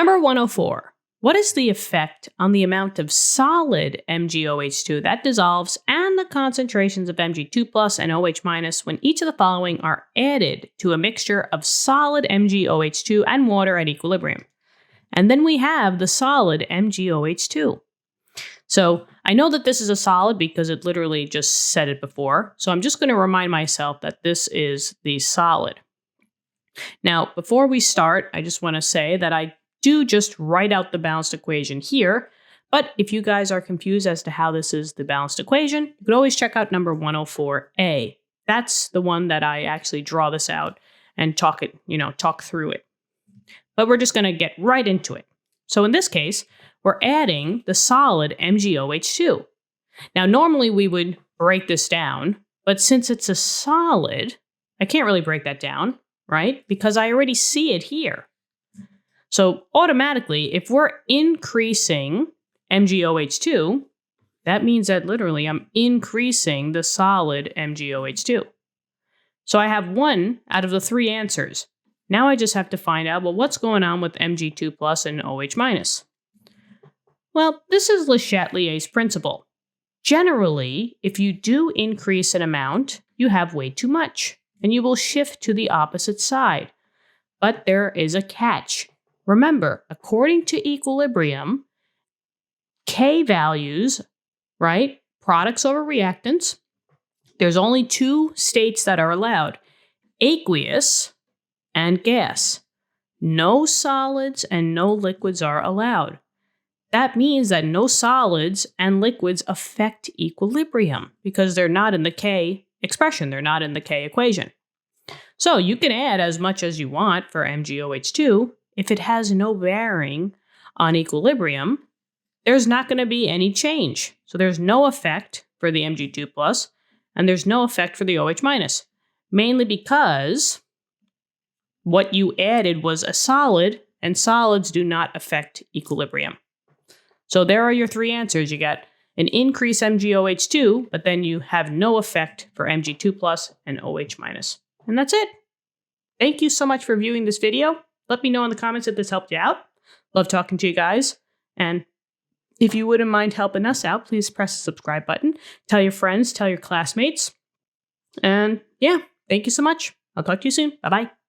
Number 104. What is the effect on the amount of solid MgOH2 that dissolves and the concentrations of Mg2+ and OH- when each of the following are added to a mixture of solid MgOH2 and water at equilibrium? And then we have the solid MgOH2. So I know that this is a solid because it literally just said it before. So I'm just going to remind myself that this is the solid. Now, before we start, I just want to say that I do just write out the balanced equation here. But if you guys are confused as to how this is the balanced equation, you could always check out number 104A. That's the one that I actually draw this out and talk through it. But we're just going to get right into it. So in this case, we're adding the solid MgOH2. Now, normally we would break this down, but since it's a solid, I can't really break that down, right? Because I already see it here. So automatically, if we're increasing MgOH2, that means that literally I'm increasing the solid MgOH2. So I have one out of the three answers. Now I just have to find out, well, what's going on with Mg2+ and OH-? Well, this is Le Chatelier's principle. Generally, if you do increase an amount, you have way too much, and you will shift to the opposite side. But there is a catch. Remember, according to equilibrium, K values, right, products over reactants, there's only two states that are allowed, aqueous and gas. No solids and no liquids are allowed. That means that no solids and liquids affect equilibrium because they're not in the K expression, they're not in the K equation. So you can add as much as you want for MgOH2. If it has no bearing on equilibrium, there's not going to be any change. So there's no effect for the Mg2+, and there's no effect for the OH-, mainly because what you added was a solid, and solids do not affect equilibrium. So there are your three answers. You got an increased MgOH2, but then you have no effect for Mg2+ and OH-. And that's it. Thank you so much for viewing this video. Let me know in the comments if this helped you out. Love talking to you guys. And if you wouldn't mind helping us out, please press the subscribe button. Tell your friends, tell your classmates. And yeah, thank you so much. I'll talk to you soon. Bye-bye.